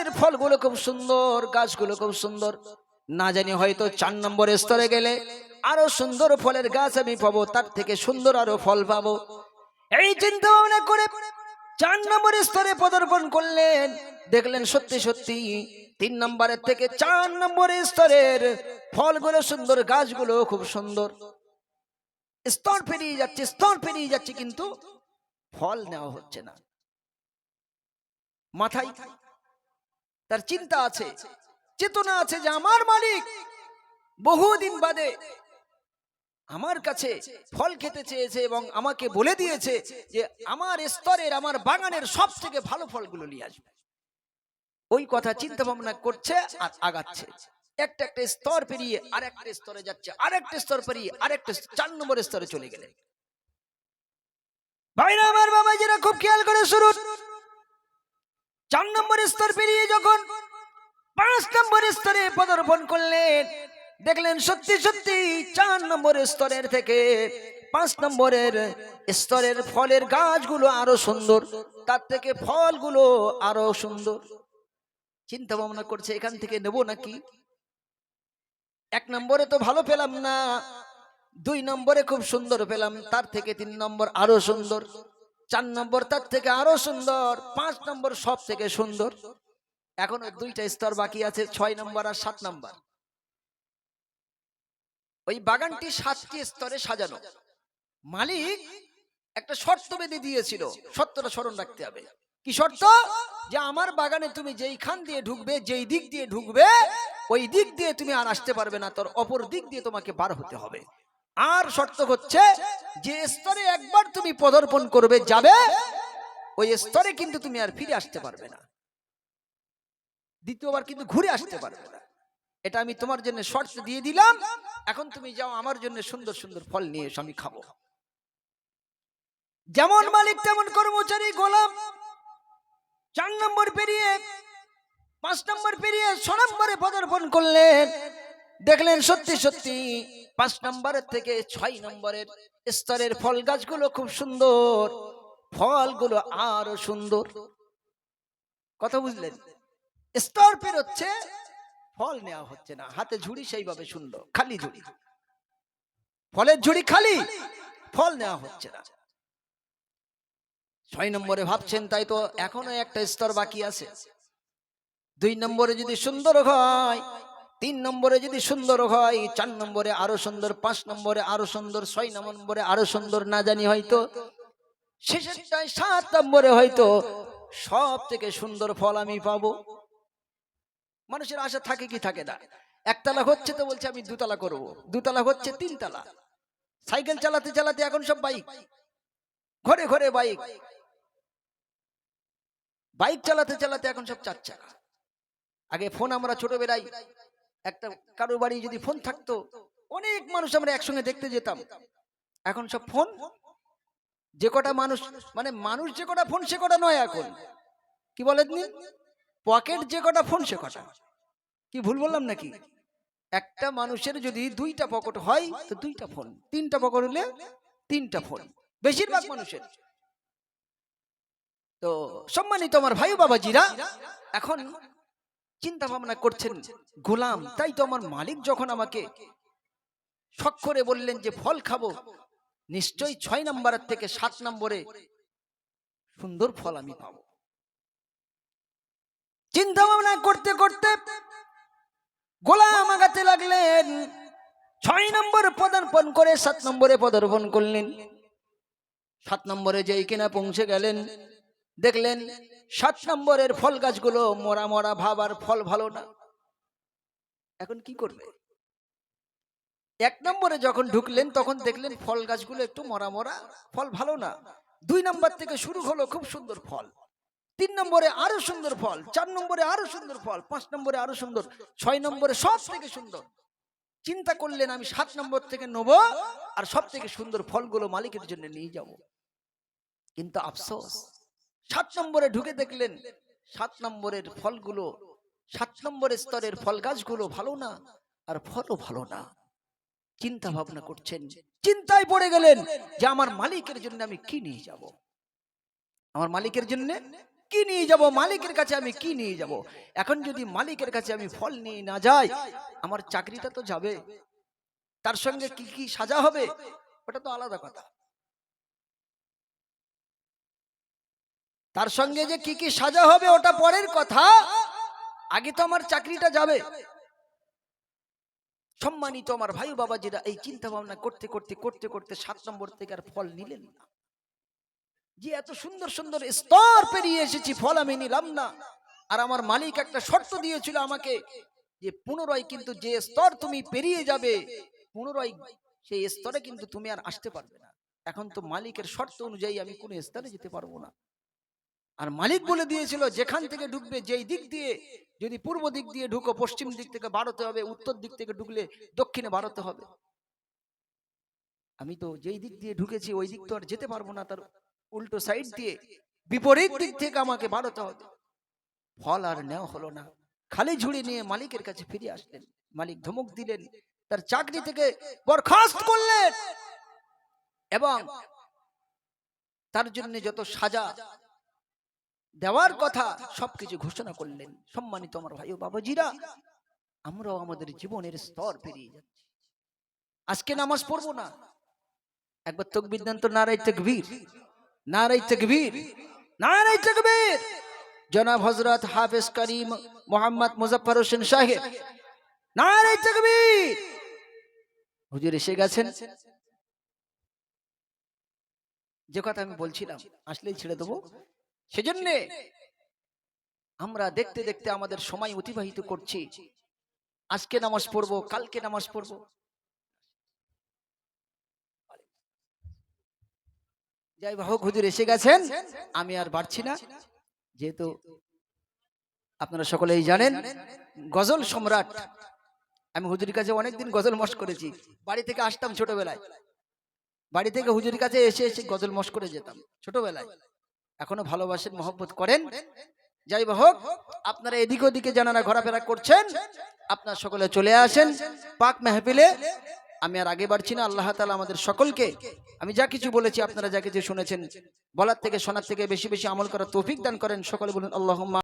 স্তরের ফলগুলো খুব সুন্দর, গাছগুলো খুব সুন্দর। না জানি হয়তো 4 নম্বর স্তরে গেলে আরো সুন্দর ফলের গাছ আমি পাবো, তার থেকে সুন্দর আরো ফল পাবো। এই চিন্তা ভাবনা করে 4 নম্বর স্তরে পদার্পণ করলেন। দেখলেন সত্যি সত্যি 3 নম্বরের থেকে 4 নম্বর স্তরের ফলগুলো সুন্দর, গাছগুলো খুব সুন্দর। স্তর পেরিয়ে যাচ্ছে, স্তর পেরিয়ে যাচ্ছে, কিন্তু ফল নেওয়া হচ্ছে না। মাথায় তার চিন্তা আছে, চেতনা আছে যে আমার মালিক বহুদিন বাদে আমার কাছে ফল খেতে চেয়েছে এবং আমাকে বলে দিয়েছে যে আমার স্তরের, আমার বাগানের সব থেকে ভালো ফলগুলো নিয়ে আসবে। ওই কথা চিন্তা ভাবনা করছে আর আগাচ্ছে। একটা একটা স্তর পেরিয়ে আরেকটা স্তরে যাচ্ছে, আরেকটা স্তর পেরিয়ে আরেকটা 4 নম্বর স্তরে চলে গেলেন। ভাইরা আমার, বাবাজিরা খুব খেয়াল করে শুনুন। 4 নম্বর স্তর পেরিয়ে যখন 5 নম্বর স্তরে পদার্পণ করলেন, দেখলেন সত্যি সত্যি 4 নম্বর স্তরের থেকে 5 নম্বরের স্তরের ফলের গাছগুলো আরো সুন্দর, তার থেকে ফলগুলো আরো সুন্দর। চিন্তা ভাবনা করছে এখান থেকে নেব নাকি। 1 নম্বরে তো ভালো পেলাম না, 2 নম্বরে খুব সুন্দর পেলাম, তার থেকে 3 নম্বর আরো সুন্দর, 4 নম্বর তার থেকে আরো সুন্দর, 5 নম্বর সব থেকে সুন্দর। এখনো 2টা স্তর বাকি আছে, 6 নম্বর আর 7 নম্বর। ওই বাগানটি 7টি স্তরে সাজানো। মালিক একটা শর্ত বেঁধে দিয়েছিল, শর্তটা স্মরণ রাখতে হবে। কি শর্ত? যে আমার বাগানে তুমি যেইখান দিয়ে ঢুকবে, যেই দিক দিয়ে ঢুকবে, ওই দিক দিয়ে তুমি আর আসতে পারবে না, তোর অপর দিক দিয়ে তোমাকে বার হতে হবে। আর শর্ত হচ্ছে যে স্তরে একবার তুমি পদার্পণ করবে, যাবে, ওই স্তরে কিন্তু তুমি আর ফিরে আসতে পারবে না, দ্বিতীয়বার কিন্তু ঘুরে আসতে পারবে না। এটা আমি তোমার জন্য শর্ত দিয়ে দিলাম। এখন তুমি যাও, আমার জন্য সুন্দর সুন্দর ফল নিয়ে এসো, আমি খাবো। যেমন মালিক তেমন কর্মচারী, গোলাম। 4 নম্বর পেরিয়ে 5 নম্বর পেরিয়ে 6 নম্বরে পদার্পণ করলেন। দেখলেন সত্যি সত্যি 5 নম্বরের থেকে 6 নম্বরের স্তরের ফল গাছগুলো খুব সুন্দর, ফলগুলো আরো সুন্দর। কথা বুঝলেন? স্তর পেরোচ্ছে, ফল নেওয়া হচ্ছে না, হাতে ঝুড়ি সেইভাবে সুন্দর, খালি ঝুড়ি, ফলের ঝুড়ি খালি, ফল নেওয়া হচ্ছে না। 6 নম্বরে ভাবছেন তাই তো এখনো একটা স্তর বাকি আছে। 2 নম্বরে যদি সুন্দর হয়, 3 নম্বরে যদি সুন্দর হয়, 4 নম্বরে আরো সুন্দর, 5 নম্বরে আরো সুন্দর, 6 নম্বরে আরো সুন্দর, না জানি হয়তো শেষেরটায় 7 নম্বরে হয়তো সব থেকে সুন্দর ফল আমি পাবো। মানুষের আশা থাকে কি থাকে না। একতলা হচ্ছে তো বলছে আমি 2 তলা করবো, 2 তলা হচ্ছে 3 তলা। সাইকেল চালাতে চালাতে এখন সব বাইক, ঘরে ঘরে বাইক, বাইক চালাতে চালাতে এখন সব 4 চাকা। আগে ফোন, আমরা ছোটবেলায় একটা কারো বাড়ি যদি ফোন থাকতো, অনেক মানুষ আমরা একসঙ্গে দেখতে যেতাম। এখন সব ফোন, যে কটা মানুষ, মানে মানুষ যে কটা ফোন সে কটা নয় এখন। কি বলেন? পকেট যে কটা ফোন সে কটা। কি ভুল বললাম নাকি? একটা মানুষের যদি 2টা পকেট হয় তো 2টা ফোন, 3টা পকেট হলে 3টা ফোন, বেশিরভাগ মানুষের। তো সম্মানিত আমার ভাই বাবাজিরা, এখন চিন্তা ভাবনা করছেন গোলাম, তাই তো আমার মালিক যখন আমাকে শখ করে বললেন যে ফল খাবো, নিশ্চয়ই 6 নম্বরের থেকে 7 নম্বরে সুন্দর ফল আমি পাবো। চিন্তা ভাবনা করতে করতে গোলাম আগাতে লাগলেন। 6 নম্বর পদার্পণ করে 7 নম্বরে পদার্পণ করলেন। 7 নম্বরে যেই কিনা পৌঁছে গেলেন, দেখলেন 7 নম্বরের ফল গাছগুলো মরা মরা ভাব, আর ফল ভালো না। এখন কি করবে? 1 নম্বরে যখন ঢুকলেন তখন দেখলেন ফল গাছগুলো একটু মরা মরা, ফল ভালো না। 2 নম্বর থেকে শুরু হলো খুব সুন্দর ফল, 3 নম্বরে আরো সুন্দর ফল, 4 নম্বরে আরো সুন্দর ফল, 5 নম্বরে আরো সুন্দর, 6 নম্বরে সব থেকে সুন্দর। চিন্তা করলেন আমি 7 নম্বর থেকে নেব আর সব থেকে সুন্দর ফলগুলো মালিকের জন্য নিয়ে যাব। কিন্তু আফসোস, 7 নম্বরে ঢুকে দেখলেন 7 নম্বরের ফলগুলো, 7 নম্বরের স্তরের ফল গাছগুলো ভালো না, আর ফলও ভালো না। চিন্তা ভাবনা করছেন, চিন্তায় পড়ে গেলেন যে আমার মালিকের জন্য আমি কি নিয়ে যাব, আমার মালিকের জন্য কি নিয়ে যাব, মালিকের কাছে আমি কি নিয়ে যাব? এখন যদি মালিকের কাছে আমি ফল নিয়ে না যাই, আমার চাকরিটা তো যাবে, তার সঙ্গে কি কি সাজা হবে ওটা তো আলাদা কথা। তার সঙ্গে যে কি কি সাজা হবে ওটা পরের কথা, আগে তো আমার চাকরিটা যাবে। সম্মানিত আমার ভাই বাবাজিরা, এই চিন্তা ভাবনা করতে করতে করতে করতে 7 নম্বর থেকে আর ফল নিলেন না। যে এত সুন্দর সুন্দর স্তর পেরিয়ে এসেছি, ফল আমি নিলাম না। আর আমার মালিক একটা শর্ত দিয়েছিল আমাকে, যে পুনরায় কিন্তু যে স্তর তুমি পেরিয়ে যাবে, পুনরায় সেই স্তরে কিন্তু তুমি আর আসতে পারবে না। এখন তো মালিকের শর্ত অনুযায়ী আমি কোন স্তরে যেতে পারবো না। আর মালিক বলে দিয়েছিল যেখান থেকে ঢুকবে, যেই দিক দিয়ে, যদি পূর্ব দিক দিয়ে ঢুকো পশ্চিম দিক থেকে বাড়তে হবে, উত্তর দিক থেকে ঢুকলে দক্ষিণে বাড়তে হবে। আমি তো যেই দিক দিয়ে ঢুকেছি ওই দিক তো আর যেতে পারবো না, তার উল্টো সাইড দিয়ে বিপরীত দিক থেকে আমাকে বাড়তে হবে। ফল আর নেওয়া হলো না, খালি ঝুড়ি নিয়ে মালিকের কাছে ফিরে আসলেন। মালিক ধমক দিলেন, তার চাকরি থেকে বরখাস্ত করলেন এবং তার জন্য যত সাজা দেওয়ার কথা সবকিছু ঘোষণা করলেন। সম্মানিত আমার ভাই ও বাবাজিরা, আমরাও আমাদের জীবনের স্তর পেরিয়ে যাচ্ছি। আজকে নামাজ পড়বো না, একবার তাকবীর দেন তো, নারায়ে তাকবীর, নারায়ে তাকবীর, নারায়ে তাকবীর। জনাব হযরত হাফেজ করিম মোহাম্মদ মুজাফফর হোসেন সাহেব, নারায়ে তাকবীর। হুজুর এসে গেছেন। যে কথা আমি বলছিলাম আসলেই ছেড়ে দেবো, সেজন্য আমরা দেখতে দেখতে আমাদের সময় অতিবাহিত করছি। আজকে নামাজ পড়বো, কালকে নামাজ পড়বো। যাই হোক, হুজুর এসে গেছেন, আমি আর বাড়ছি না। যেহেতু আপনারা সকলেই জানেন গজল সম্রাট, আমি হুজুরের কাছে অনেকদিন গজল মশ করেছি। বাড়ি থেকে আসতাম ছোটবেলায়, বাড়ি থেকে হুজুরের কাছে এসে এসে গজল মশ করে যেতাম ছোটবেলায়। এখনো ভালোবাসেন, মহব্বত করেন। যাই হোক, আপনারা এদিক ওদিকে জানারা ঘোরাফেরা করছেন, আপনারা সকলে চলে আসেন পাক মেহফিলে। আমি আর আগে বাড়ছি না। আল্লাহ তাআলা আমাদের সকলকে, আমি যা কিছু বলেছি, আপনারা যা কিছু শুনেছেন, বলার থেকে শোনার থেকে বেশি বেশি আমল করার তৌফিক দান করেন। সকলে বলুন আল্লাহুম্মা।